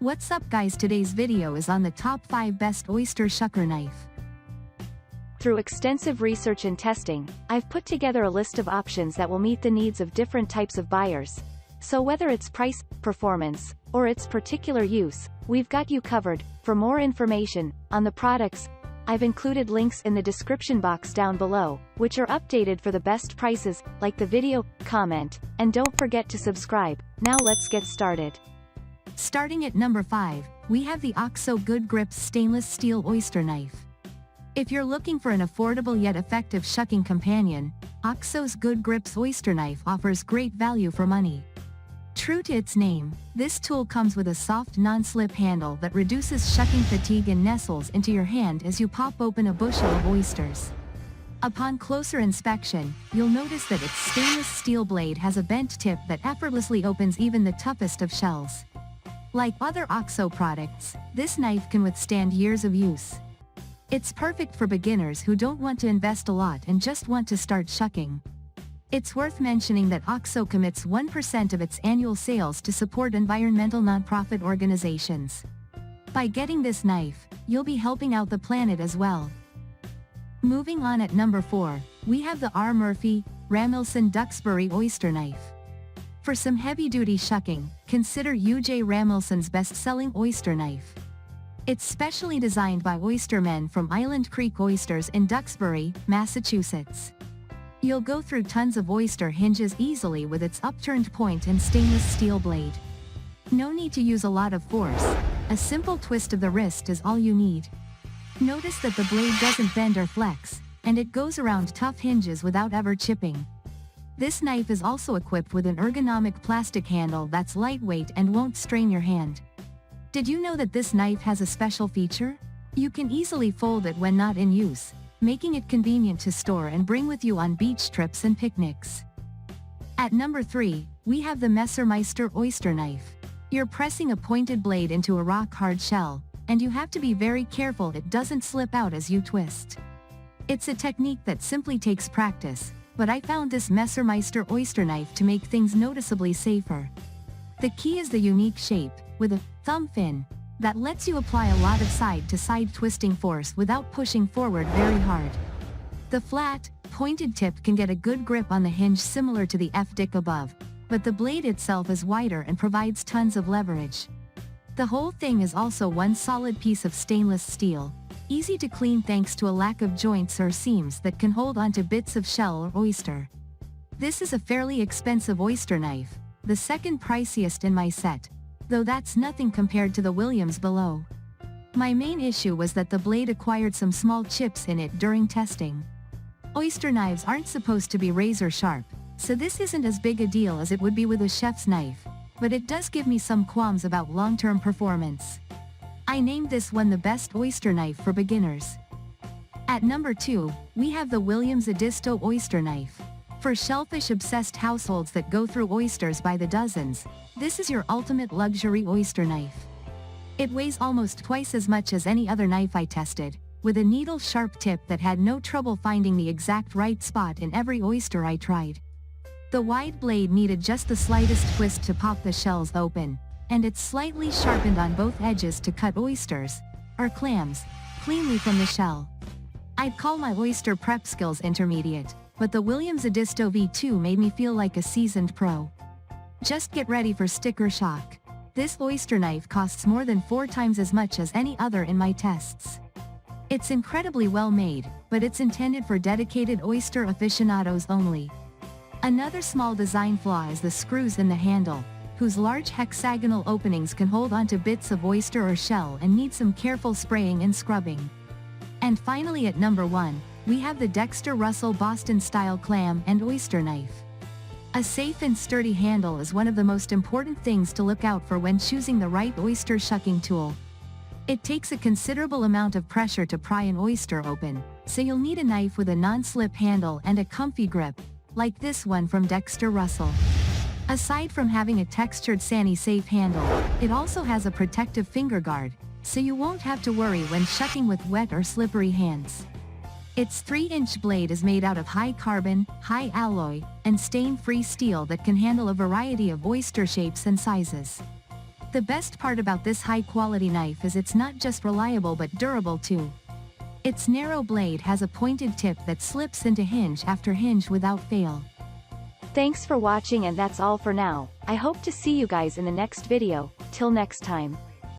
What's up guys, today's video is on the top 5 best oyster shucker knife. Through extensive research and testing, I've put together a list of options that will meet the needs of different types of buyers. So whether it's price, performance, or its particular use, we've got you covered. For more information on the products, I've included links in the description box down below, which are updated for the best prices. Like the video, comment, and don't forget to subscribe. Now let's get started. Starting at number 5, we have the OXO Good Grips Stainless Steel Oyster Knife. If you're looking for an affordable yet effective shucking companion, OXO's Good Grips Oyster Knife offers great value for money. True to its name, this tool comes with a soft non-slip handle that reduces shucking fatigue and nestles into your hand as you pop open a bushel of oysters. Upon closer inspection, you'll notice that its stainless steel blade has a bent tip that effortlessly opens even the toughest of shells. Like other OXO products, this knife can withstand years of use. It's perfect for beginners who don't want to invest a lot and just want to start shucking. It's worth mentioning that OXO commits 1% of its annual sales to support environmental nonprofit organizations. By getting this knife, you'll be helping out the planet as well. Moving on at number 4, we have the R. Murphy, Ramelson Duxbury Oyster Knife. For some heavy-duty shucking, consider U.J. Ramelson's best-selling oyster knife. It's specially designed by oystermen from Island Creek Oysters in Duxbury, Massachusetts. You'll go through tons of oyster hinges easily with its upturned point and stainless steel blade. No need to use a lot of force. A simple twist of the wrist is all you need. Notice that the blade doesn't bend or flex, and it goes around tough hinges without ever chipping. This knife is also equipped with an ergonomic plastic handle that's lightweight and won't strain your hand. Did you know that this knife has a special feature? You can easily fold it when not in use, making it convenient to store and bring with you on beach trips and picnics. At number 3, we have the Messermeister Oyster Knife. You're pressing a pointed blade into a rock-hard shell, and you have to be very careful it doesn't slip out as you twist. It's a technique that simply takes practice, but I found this Messermeister oyster knife to make things noticeably safer. The key is the unique shape, with a thumb fin, that lets you apply a lot of side-to-side twisting force without pushing forward very hard. The flat, pointed tip can get a good grip on the hinge similar to the F-dick above, but the blade itself is wider and provides tons of leverage. The whole thing is also one solid piece of stainless steel, easy to clean thanks to a lack of joints or seams that can hold onto bits of shell or oyster. This is a fairly expensive oyster knife, the second priciest in my set, though that's nothing compared to the Williams below. My main issue was that the blade acquired some small chips in it during testing. Oyster knives aren't supposed to be razor sharp, so this isn't as big a deal as it would be with a chef's knife, but it does give me some qualms about long-term performance. I named this one the best oyster knife for beginners. At number 2, we have the Williams Edisto Oyster Knife. For shellfish-obsessed households that go through oysters by the dozens, this is your ultimate luxury oyster knife. It weighs almost twice as much as any other knife I tested, with a needle-sharp tip that had no trouble finding the exact right spot in every oyster I tried. The wide blade needed just the slightest twist to pop the shells open, and it's slightly sharpened on both edges to cut oysters, or clams, cleanly from the shell. I'd call my oyster prep skills intermediate, but the Williams Edisto V2 made me feel like a seasoned pro. Just get ready for sticker shock. This oyster knife costs more than 4 times as much as any other in my tests. It's incredibly well made, but it's intended for dedicated oyster aficionados only. Another small design flaw is the screws in the handle, whose large hexagonal openings can hold onto bits of oyster or shell and need some careful spraying and scrubbing. And finally at number 1, we have the Dexter Russell Boston-style clam and oyster knife. A safe and sturdy handle is one of the most important things to look out for when choosing the right oyster shucking tool. It takes a considerable amount of pressure to pry an oyster open, so you'll need a knife with a non-slip handle and a comfy grip, like this one from Dexter Russell. Aside from having a textured sani-safe handle, it also has a protective finger guard, so you won't have to worry when shucking with wet or slippery hands. Its 3-inch blade is made out of high-carbon, high-alloy, and stain-free steel that can handle a variety of oyster shapes and sizes. The best part about this high-quality knife is it's not just reliable but durable too. Its narrow blade has a pointed tip that slips into hinge after hinge without fail. Thanks for watching, and that's all for now. I hope to see you guys in the next video. Till next time.